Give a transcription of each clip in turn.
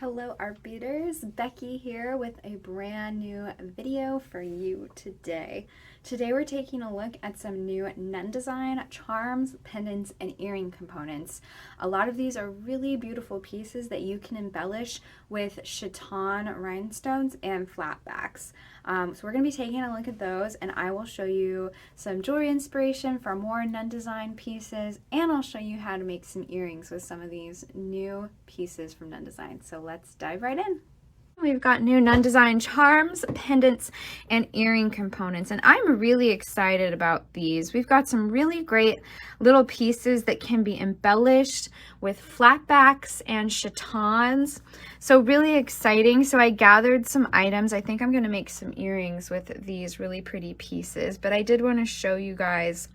Hello art beaters, Becky here with a brand new video for you today. Today we're taking a look at some new Nunn Design charms, pendants, and earring components. A lot of these are really beautiful pieces that you can embellish with chaton rhinestones and flatbacks. So we're going to be taking a look at those, and I will show you some jewelry inspiration for more Nunn Design pieces, and I'll show you how to make some earrings with some of these new pieces from Nunn Design. So let's dive right in. We've got new Nunn Design charms, pendants, and earring components, and I'm really excited about these. We've got some really great little pieces that can be embellished with flatbacks and chatons. So really exciting. So I gathered some items. I think I'm going to make some earrings with these really pretty pieces, but I did want to show you guys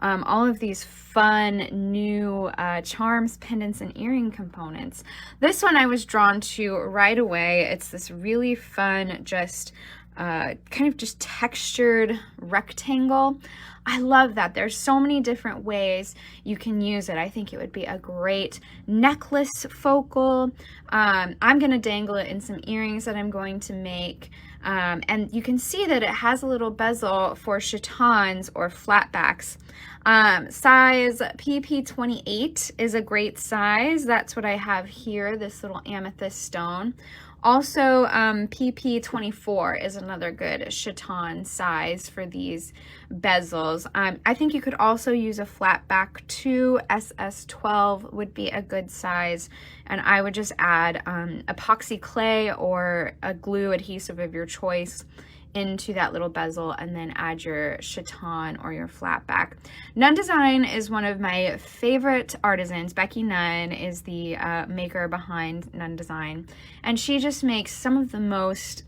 all of these fun new charms, pendants, and earring components. This one I was drawn to right away. It's this really fun, just kind of just textured rectangle. I love that. There's so many different ways you can use it. I think it would be a great necklace focal. I'm going to dangle it in some earrings that I'm going to make. And you can see that it has a little bezel for chatons or flatbacks. Size PP28 is a great size. That's what I have here, this little amethyst stone. Also, PP24 is another good chaton size for these bezels. I think you could also use a flat back too. SS12 would be a good size. And I would just add epoxy clay or a glue adhesive of your choice into that little bezel, and then add your chaton or your flat back. Nunn Design is one of my favorite artisans. Becky Nunn is the maker behind Nunn Design, and she just makes some of the most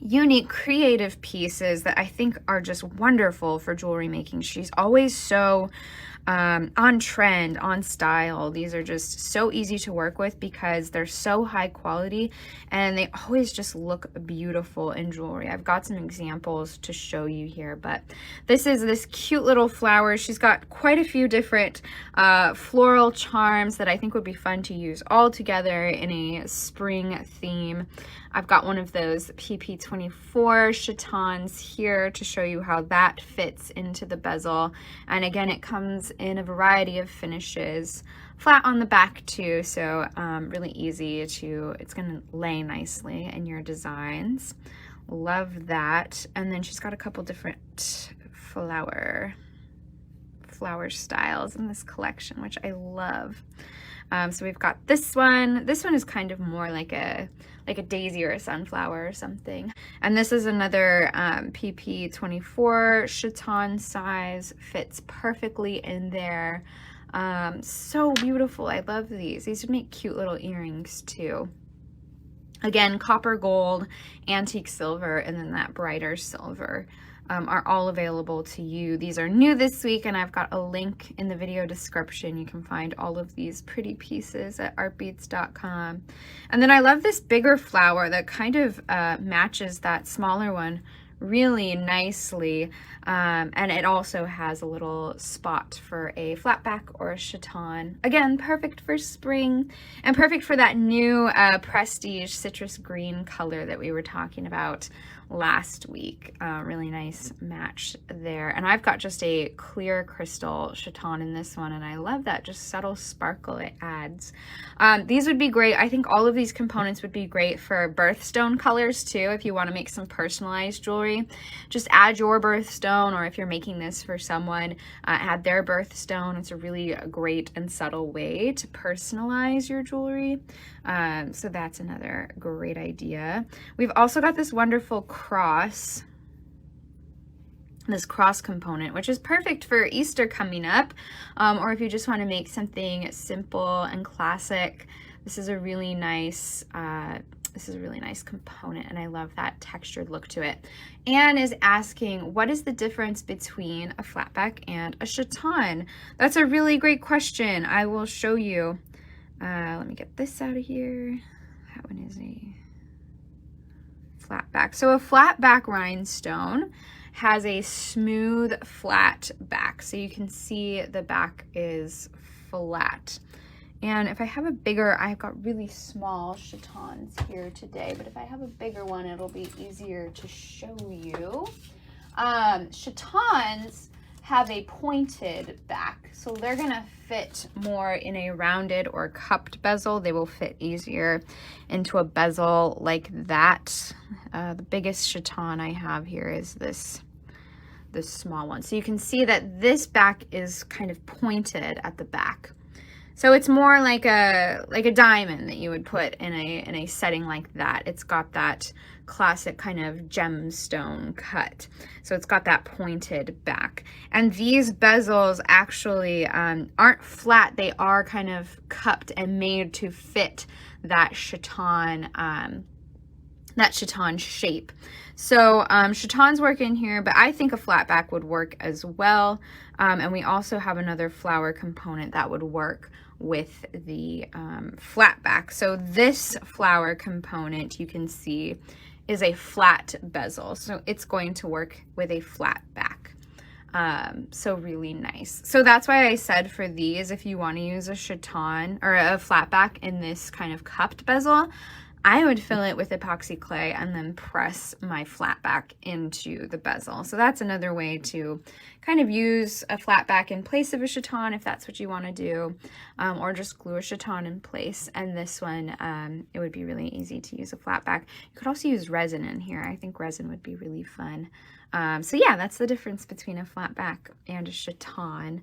unique, creative pieces that I think are just wonderful for jewelry making. She's always so on trend, on style. These are just so easy to work with because they're so high quality and they always just look beautiful in jewelry. I've got some examples to show you here, but this is this cute little flower. She's got quite a few different floral charms that I think would be fun to use all together in a spring theme. I've got one of those PP24 chatons here to show you how that fits into the bezel. And again, it comes in a variety of finishes, flat on the back too, so really easy to, it's gonna lay nicely in your designs. Love that. And then she's got a couple different flower styles in this collection, which I love. So we've got this one. This one is kind of more like a daisy or a sunflower or something. And this is another PP24 chaton size, fits perfectly in there. So beautiful. I love these. These would make cute little earrings too. Again, copper gold, antique silver, and then that brighter silver are all available to you. These are new this week, and I've got a link in the video description. You can find all of these pretty pieces at artbeats.com. And then I love this bigger flower that kind of matches that smaller one really nicely, and it also has a little spot for a flat back or a chaton. Again, perfect for spring and perfect for that new prestige citrus green color that we were talking about last week. Really nice match there. And I've got just a clear crystal chaton in this one, and I love that just subtle sparkle it adds. These would be great. I think all of these components would be great for birthstone colors too. If you want to make some personalized jewelry, just add your birthstone, or if you're making this for someone, add their birthstone. It's a really great and subtle way to personalize your jewelry. So that's another great idea. We've also got this wonderful cross, this cross component, which is perfect for Easter coming up, or if you just want to make something simple and classic. This is a really nice component, and I love that textured look to it. Anne is asking, what is the difference between a flatback and a chaton? That's a really great question. I will show you. Let me get this out of here. That one is a flat back. So a flat back rhinestone has a smooth flat back, so you can see the back is flat. And if I have a bigger, I've got really small chatons here today, but if I have a bigger one, it'll be easier to show you. Chatons have a pointed back, so they're gonna fit more in a rounded or cupped bezel. They will fit easier into a bezel like that. The biggest chaton I have here is this small one. So you can see that this back is kind of pointed at the back. So it's more like a diamond that you would put in a setting like that. It's got that classic kind of gemstone cut. So it's got that pointed back. And these bezels actually aren't flat. They are kind of cupped and made to fit that chaton shape. So chatons work in here, but I think a flat back would work as well. And we also have another flower component that would work with the flat back. So this flower component, you can see, is a flat bezel. So it's going to work with a flat back. So really nice. So that's why I said for these, if you want to use a chaton or a flat back in this kind of cupped bezel, I would fill it with epoxy clay and then press my flat back into the bezel. So that's another way to kind of use a flat back in place of a chaton if that's what you want to do, or just glue a chaton in place. And this one, it would be really easy to use a flat back. You could also use resin in here. I think resin would be really fun. So yeah, that's the difference between a flat back and a chaton.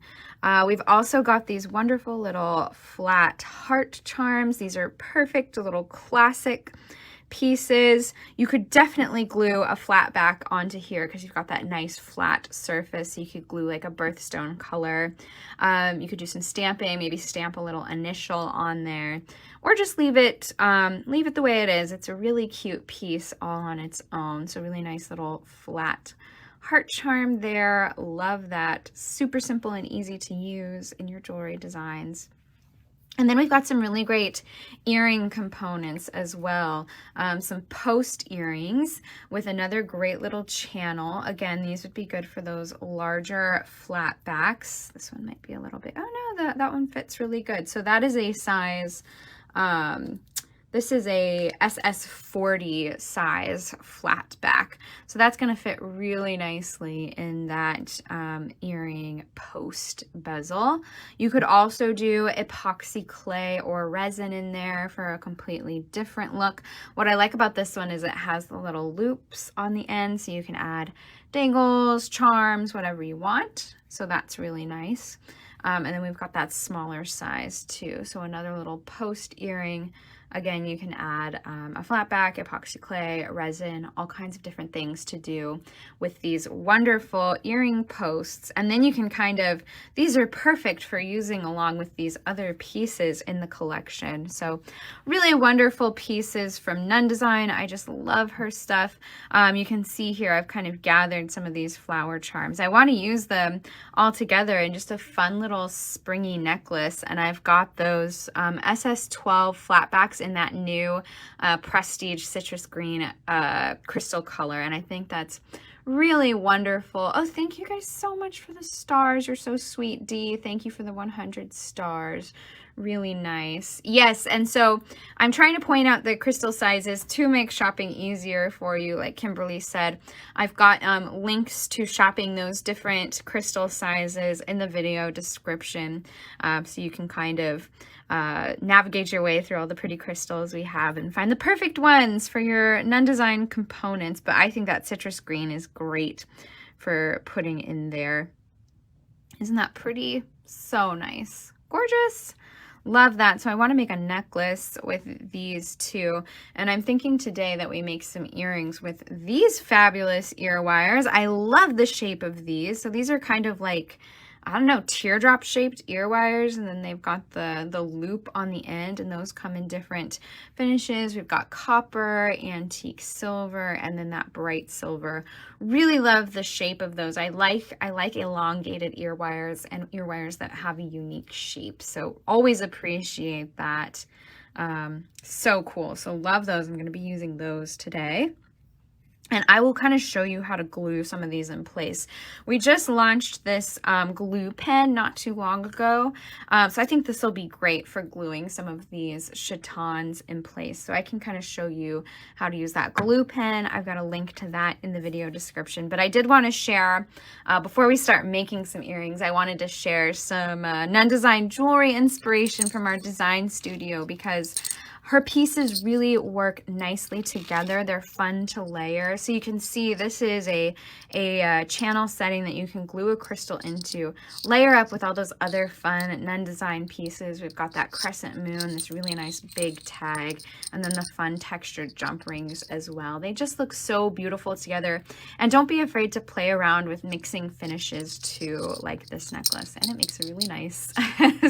We've also got these wonderful little flat heart charms. These are perfect little classic pieces. You could definitely glue a flat back onto here because you've got that nice flat surface. You could glue like a birthstone color. You could do some stamping, maybe stamp a little initial on there, or just leave it the way it is. It's a really cute piece all on its own. So really nice little flat heart charm there. Love that. Super simple and easy to use in your jewelry designs. And then we've got some really great earring components as well. Some post earrings with another great little channel. Again, these would be good for those larger flat backs. This one might be a little bit, oh no, that one fits really good. So that is a size, this is a SS40 size flat back. So that's going to fit really nicely in that earring post bezel. You could also do epoxy clay or resin in there for a completely different look. What I like about this one is it has the little loops on the end, so you can add dangles, charms, whatever you want. So that's really nice. And then we've got that smaller size too. So another little post earring. Again, you can add a flat back, epoxy clay, resin, all kinds of different things to do with these wonderful earring posts. And then you can kind of, these are perfect for using along with these other pieces in the collection. So really wonderful pieces from Nunn Design. I just love her stuff. You can see here, I've kind of gathered some of these flower charms. I want to use them all together in just a fun little springy necklace. And I've got those SS12 flat backs in that new prestige citrus green crystal color, and I think that's really wonderful. Oh, thank you guys so much for the stars. You're so sweet, Dee. Thank you for the 100 stars. Really nice. Yes, and so I'm trying to point out the crystal sizes to make shopping easier for you. Like Kimberly said, I've got links to shopping those different crystal sizes in the video description, so you can kind of navigate your way through all the pretty crystals we have and find the perfect ones for your Nunn Design components. But I think that citrus green is great for putting in there. Isn't that pretty? So nice. Gorgeous. Love that. So I want to make a necklace with these two. And I'm thinking today that we make some earrings with these fabulous ear wires. I love the shape of these. So these are kind of like, I don't know, teardrop shaped ear wires, and then they've got the loop on the end, and those come in different finishes. We've got copper, antique silver, and then that bright silver. Really love the shape of those. I like elongated ear wires and ear wires that have a unique shape. So always appreciate that. So cool. So love those. I'm going to be using those today. And I will kind of show you how to glue some of these in place. We just launched this glue pen not too long ago. So I think this will be great for gluing some of these chatons in place. So I can kind of show you how to use that glue pen. I've got a link to that in the video description. But I did want to share, before we start making some earrings, I wanted to share some Nunn Design jewelry inspiration from our design studio, because her pieces really work nicely together. They're fun to layer. So you can see this is a channel setting that you can glue a crystal into, layer up with all those other fun Nunn Design pieces. We've got that crescent moon, this really nice big tag, and then the fun textured jump rings as well. They just look so beautiful together. And don't be afraid to play around with mixing finishes too, like this necklace. And it makes a really nice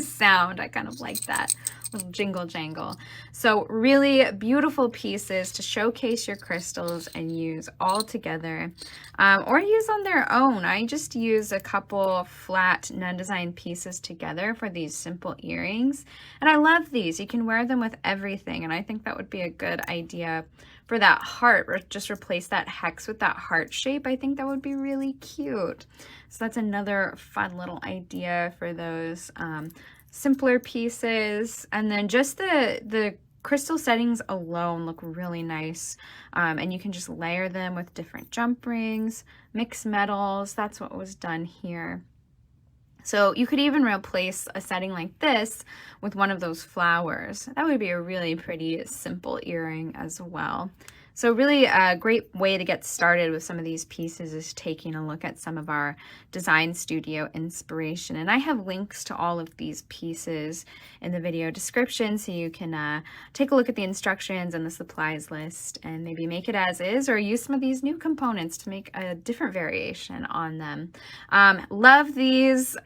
sound. I kind of like that little jingle jangle. So really beautiful pieces to showcase your crystals and use all together, or use on their own. I just use a couple flat Nunn Design pieces together for these simple earrings, and I love these. You can wear them with everything, and I think that would be a good idea for that heart, or just replace that hex with that heart shape. I think that would be really cute. So that's another fun little idea for those simpler pieces. And then just the crystal settings alone look really nice, and you can just layer them with different jump rings, mix metals. That's what was done here. So you could even replace a setting like this with one of those flowers. That would be a really pretty simple earring as well. So really a great way to get started with some of these pieces is taking a look at some of our design studio inspiration. And I have links to all of these pieces in the video description, so you can take a look at the instructions and the supplies list and maybe make it as is, or use some of these new components to make a different variation on them. Love these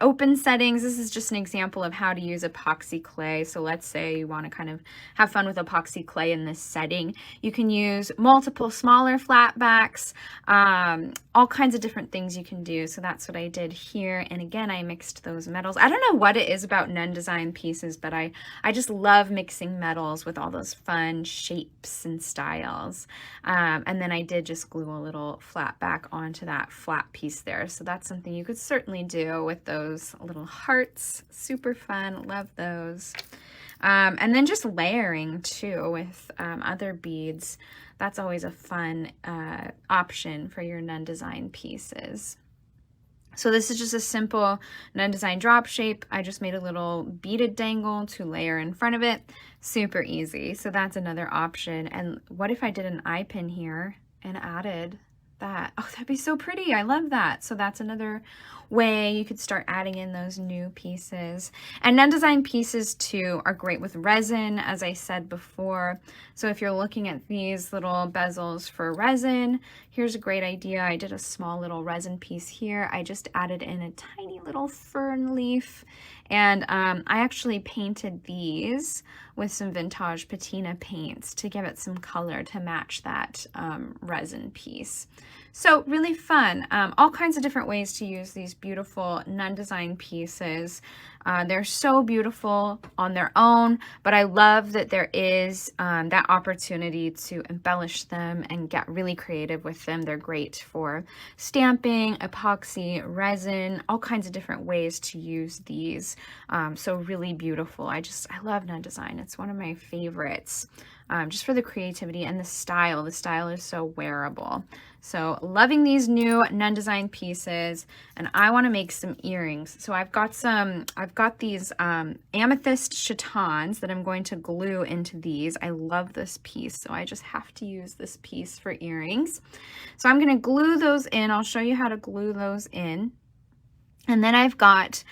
open settings. This is just an example of how to use epoxy clay. So let's say you want to kind of have fun with epoxy clay in this setting. You can use multiple smaller flat backs, all kinds of different things you can do. So that's what I did here. And again, I mixed those metals. I don't know what it is about Nunn Design pieces, but I just love mixing metals with all those fun shapes and styles. And then I did just glue a little flat back onto that flat piece there. So that's something you could certainly do with those little hearts. Super fun. Love those. And then just layering too with other beads. That's always a fun option for your Nunn Design pieces. So this is just a simple Nunn Design drop shape. I just made a little beaded dangle to layer in front of it. Super easy. So that's another option. And what if I did an eye pin here and added that? Oh, that'd be so pretty. I love that. So that's another way you could start adding in those new pieces. And Nunn Design pieces too are great with resin, as I said before. So if you're looking at these little bezels for resin, here's a great idea. I did a small little resin piece here. I just added in a tiny little fern leaf, and I actually painted these with some vintage patina paints to give it some color to match that resin piece. So really fun. All kinds of different ways to use these beautiful Nunn Design pieces. They're so beautiful on their own, but I love that there is that opportunity to embellish them and get really creative with them. They're great for stamping, epoxy, resin, all kinds of different ways to use these. So really beautiful. I love Nunn Design. It's one of my favorites. Just for the creativity and the style. The style is so wearable. So loving these new Nunn Design pieces, and I want to make some earrings. So I've got these amethyst chatons that I'm going to glue into these. I love this piece, so I just have to use this piece for earrings. So I'm going to glue those in. I'll show you how to glue those in. And then I've got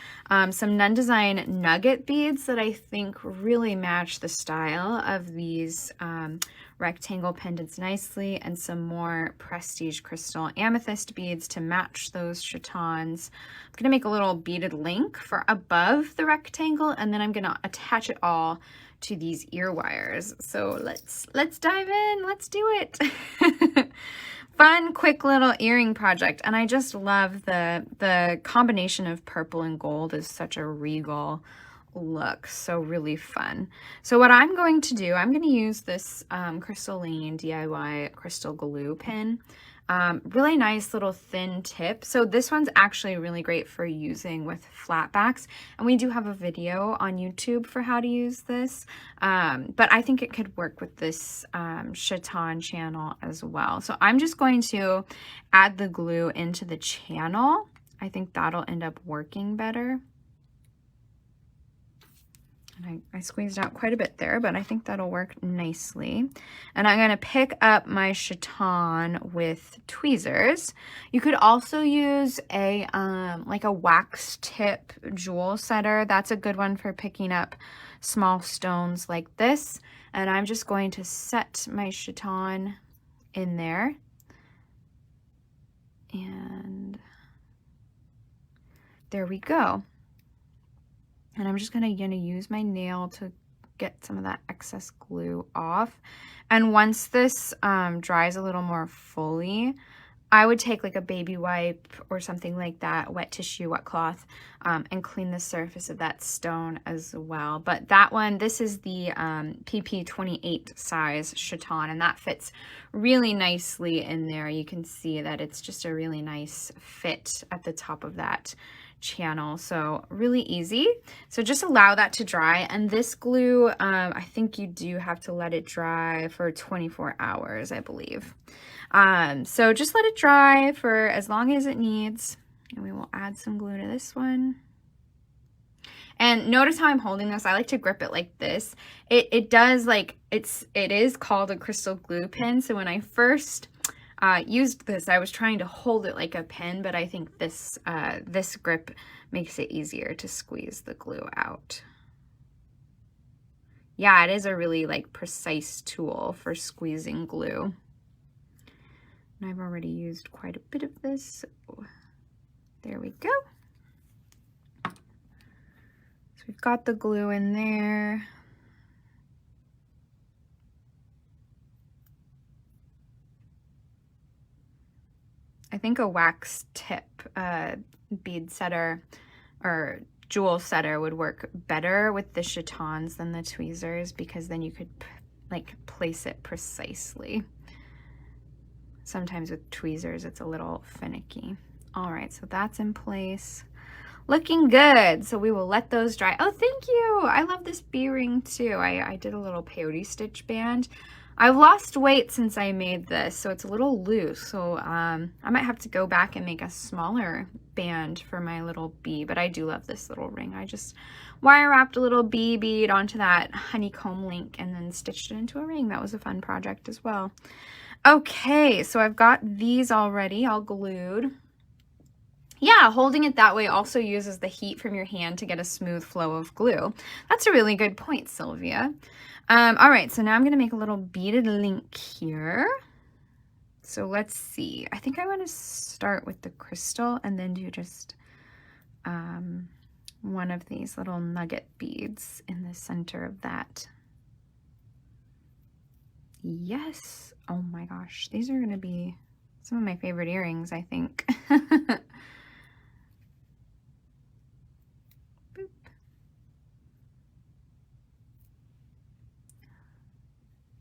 some Nunn Design nugget beads that I think really match the style of these rectangle pendants nicely, and some more prestige crystal amethyst beads to match those chatons. I'm going to make a little beaded link for above the rectangle, and then I'm going to attach it all to these ear wires. So let's dive in. Let's do it. Fun, quick little earring project. And I just love the combination of purple and gold is such a regal look. So really fun. So what I'm going to do, I'm going to use this Crystalline DIY crystal glue pen. Really nice little thin tip. So this one's actually really great for using with flat backs. And we do have a video on YouTube for how to use this. But I think it could work with this chaton channel as well. So I'm just going to add the glue into the channel. I think that'll end up working better. And I squeezed out quite a bit there, but I think that'll work nicely. And I'm going to pick up my chaton with tweezers. You could also use a like a wax tip jewel setter. That's a good one for picking up small stones like this. And I'm just going to set my chaton in there. And there we go. And I'm just gonna use my nail to get some of that excess glue off. And once this dries a little more fully, I would take like a baby wipe or something like that, wet tissue, wet cloth, and clean the surface of that stone as well. But that one, this is the PP 28 size chaton, and that fits really nicely in there. You can see that it's just a really nice fit at the top of that channel, so really easy. So just allow that to dry, and this glue, I think you do have to let it dry for 24 hours, I believe. So just let it dry for as long as it needs, and we will add some glue to this one. And notice how I'm holding this. I like to grip it like this. It does, like, it is called a crystal glue pen, so when I first used this, I was trying to hold it like a pen, but I think this this grip makes it easier to squeeze the glue out. Yeah, it is a really like precise tool for squeezing glue. And I've already used quite a bit of this, so there we go. So we've got the glue in there. I think a wax tip bead setter or jewel setter would work better with the chatons than the tweezers, because then you could like place it precisely. Sometimes with tweezers it's a little finicky. All right, so that's in place. Looking good. So we will let those dry. Oh, thank you. I love this bee ring too. I did a little peyote stitch band. I've lost weight since I made this, so it's a little loose. So I might have to go back and make a smaller band for my little bee, but I do love this little ring. I just wire wrapped a little bee bead onto that honeycomb link and then stitched it into a ring. That was a fun project as well. Okay, so I've got these already all glued. Yeah, holding it that way also uses the heat from your hand to get a smooth flow of glue. That's a really good point, Sylvia. All right, so now I'm going to make a little beaded link here. So let's see. I think I want to start with the crystal and then do just one of these little nugget beads in the center of that. Yes. Oh my gosh. These are going to be some of my favorite earrings, I think.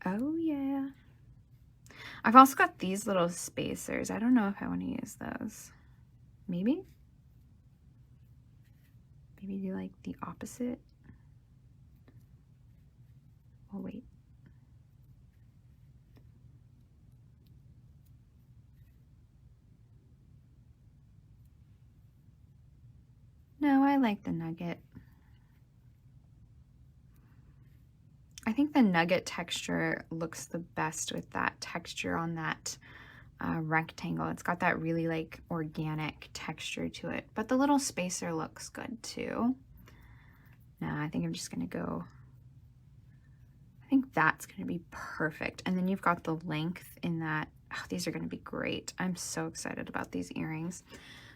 Oh yeah. I've also got these little spacers. I don't know if I want to use those. Maybe? Maybe do like the opposite. Oh wait. No, I like the nugget. I think the nugget texture looks the best with that texture on that rectangle. It's got that really like organic texture to it, but the little spacer looks good too. Now I think I'm just gonna go, I think that's gonna be perfect. And then you've got the length in that. Oh, these are gonna be great. I'm so excited about these earrings.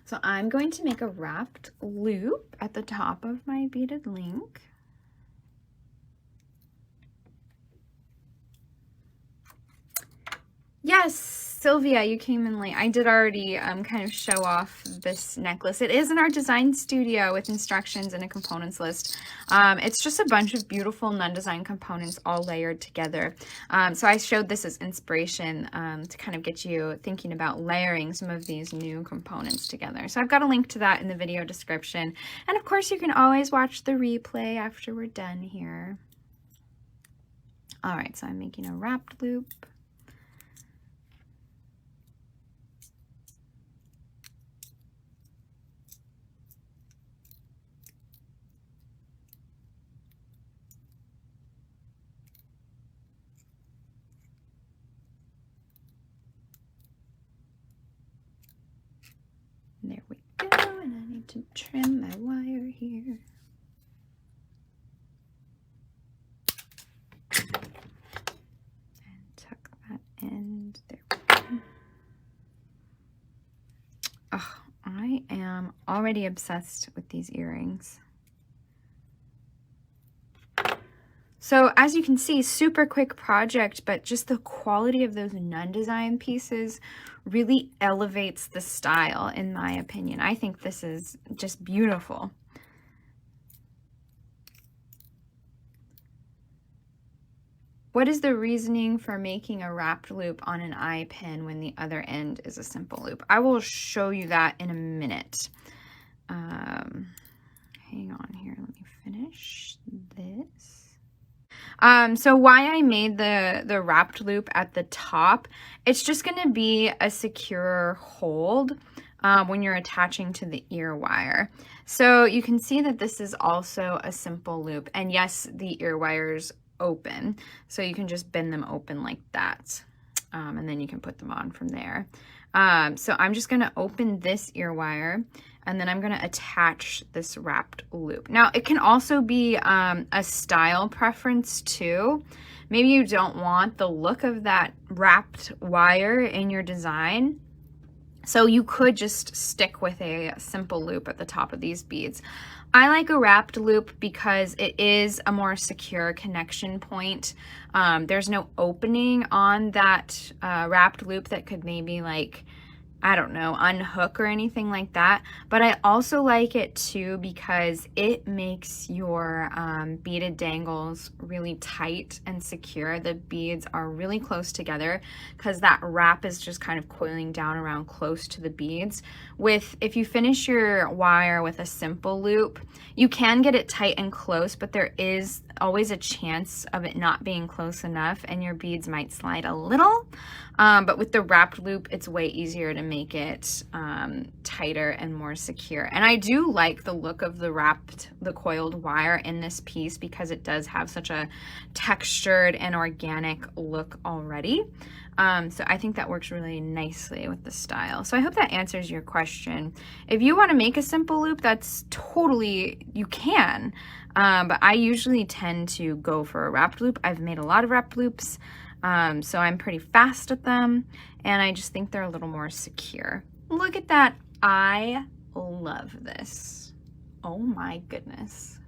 So I'm going to make a wrapped loop at the top of my beaded link. Yes, Sylvia, you came in late. I did already kind of show off this necklace. It is in our design studio with instructions and a components list. It's just a bunch of beautiful Nunn Design components all layered together. So I showed this as inspiration to kind of get you thinking about layering some of these new components together. So I've got a link to that in the video description. And of course, you can always watch the replay after we're done here. All right, so I'm making a wrapped loop. There we go, and I need to trim my wire here. And tuck that end. There we go. Oh, I am already obsessed with these earrings. So as you can see, super quick project, but just the quality of those Nunn Design pieces really elevates the style, in my opinion. I think this is just beautiful. What is the reasoning for making a wrapped loop on an eye pin when the other end is a simple loop? I will show you that in a minute. Hang on here, let me finish this. So why I made the wrapped loop at the top, it's just going to be a secure hold when you're attaching to the ear wire. So you can see that this is also a simple loop, and yes, the ear wires open, so you can just bend them open like that, and then you can put them on from there. So I'm just going to open this ear wire, and then I'm going to attach this wrapped loop. Now, it can also be a style preference too. Maybe you don't want the look of that wrapped wire in your design, so you could just stick with a simple loop at the top of these beads. I like a wrapped loop because it is a more secure connection point. There's no opening on that wrapped loop that could maybe, like, I don't know, unhook or anything like that. But I also like it too because it makes your beaded dangles really tight and secure. The beads are really close together because that wrap is just kind of coiling down around close to the beads. If you finish your wire with a simple loop, you can get it tight and close, but there is always a chance of it not being close enough and your beads might slide a little. But with the wrapped loop, it's way easier to make it tighter and more secure. And I do like the look of the coiled wire in this piece because it does have such a textured and organic look already. So I think that works really nicely with the style. So I hope that answers your question. If you want to make a simple loop, that's totally, you can. But I usually tend to go for a wrapped loop. I've made a lot of wrapped loops. So I'm pretty fast at them, and I just think they're a little more secure. Look at that. I love this. Oh my goodness.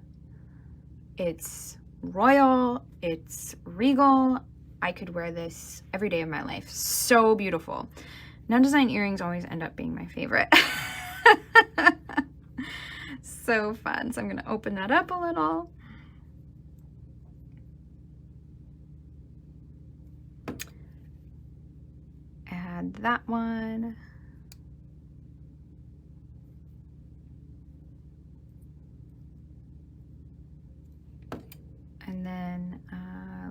It's royal, it's regal. I could wear this every day of my life. So beautiful. Nunn Design earrings always end up being my favorite. So fun. So I'm going to open that up a little. Add that one. And then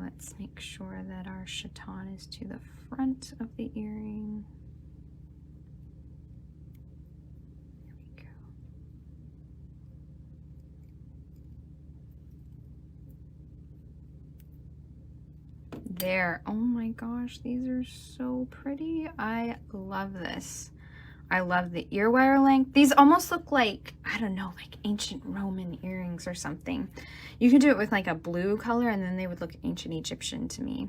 let's make sure that our chaton is to the front of the earring. There we go. There. Oh my gosh, these are so pretty. I love this. I love the ear wire length. These almost look like, I don't know, like ancient Roman earrings or something. You can do it with like a blue color and then they would look ancient Egyptian to me.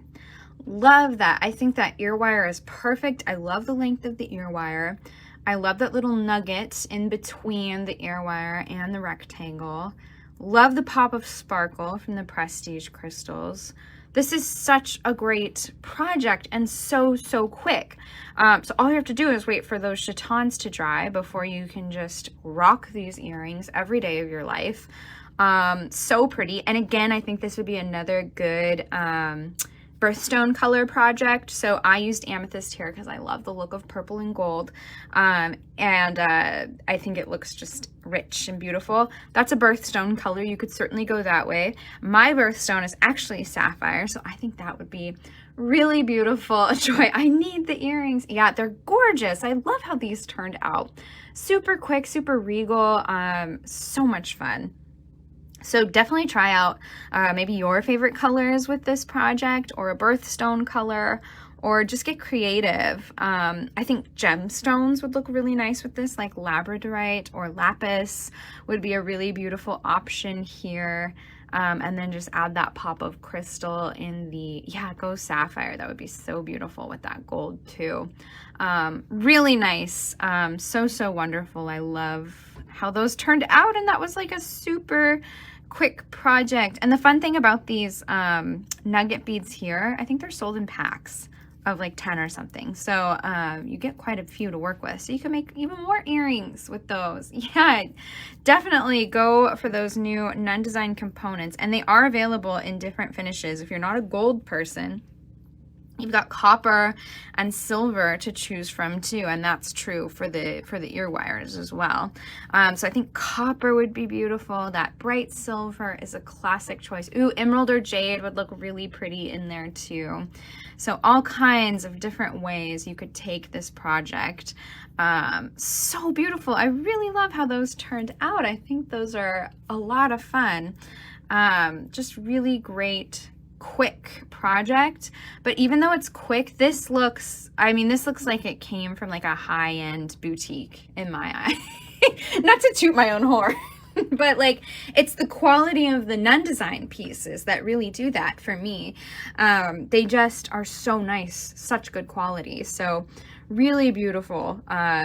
Love that. I think that ear wire is perfect. I love the length of the ear wire. I love that little nugget in between the ear wire and the rectangle. Love the pop of sparkle from the Prestige crystals. this is such a great project and so quick. So all you have to do is wait for those chatons to dry before you can just rock these earrings every day of your life. So pretty. And again, I think this would be another good birthstone color project. So I used amethyst here because I love the look of purple and gold, and I think it looks just rich and beautiful. That's a birthstone color. You could certainly go that way. My birthstone is actually sapphire, so I think that would be really beautiful. Joy, I need the earrings. Yeah, they're gorgeous. I love how these turned out. Super quick, super regal, so much fun. So definitely try out maybe your favorite colors with this project, or a birthstone color, or just get creative. I think gemstones would look really nice with this, like labradorite or lapis would be a really beautiful option here. And then just add that pop of crystal in the, yeah, go sapphire. That would be so beautiful with that gold too. Really nice. So wonderful. I love how those turned out, and that was like a super quick project. And the fun thing about these nugget beads here, I think they're sold in packs of like 10 or something, so you get quite a few to work with, so you can make even more earrings with those. Yeah, definitely go for those new Nunn Design components, and they are available in different finishes. If you're not a gold person, you've got copper and silver to choose from too, and that's true for the ear wires as well. So I think copper would be beautiful. That bright silver is a classic choice. Ooh, emerald or jade would look really pretty in there too. So all kinds of different ways you could take this project. So beautiful. I really love how those turned out. I think those are a lot of fun. Just really great quick project. But even though it's quick, this looks, I mean, this looks like it came from like a high-end boutique in my eye. Not to toot my own horn, but like, it's the quality of the Nunn Design pieces that really do that for me. They just are so nice, such good quality. So really beautiful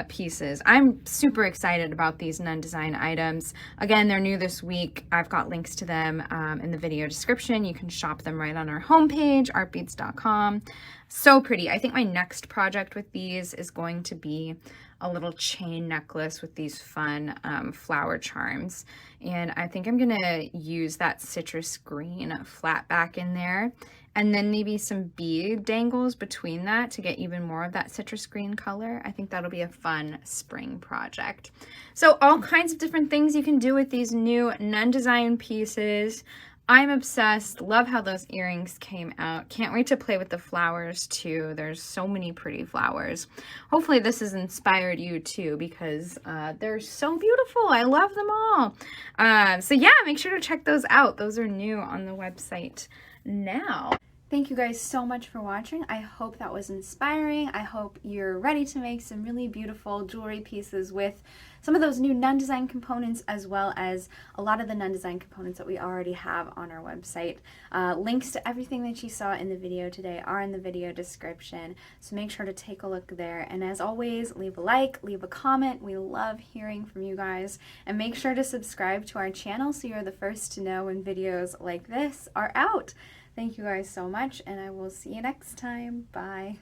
pieces. I'm super excited about these Nunn Design items. Again, they're new this week. I've got links to them in the video description. You can shop them right on our homepage, artbeads.com. So pretty. I think my next project with these is going to be a little chain necklace with these fun flower charms. And I think I'm gonna use that citrus green flat back in there, and then maybe some bead dangles between that to get even more of that citrus green color. I think that'll be a fun spring project. So all kinds of different things you can do with these new Nunn Design pieces. I'm obsessed. Love how those earrings came out. Can't wait to play with the flowers too. There's so many pretty flowers. Hopefully this has inspired you too, because they're so beautiful. I love them all. So yeah, make sure to check those out. Those are new on the website now. Thank you guys so much for watching. I hope that was inspiring. I hope you're ready to make some really beautiful jewelry pieces with some of those new Nunn Design components, as well as a lot of the Nunn Design components that we already have on our website. Links to everything that you saw in the video today are in the video description, so make sure to take a look there. And as always, leave a like, leave a comment. We love hearing from you guys. And make sure to subscribe to our channel so you're the first to know when videos like this are out. Thank you guys so much, and I will see you next time. Bye.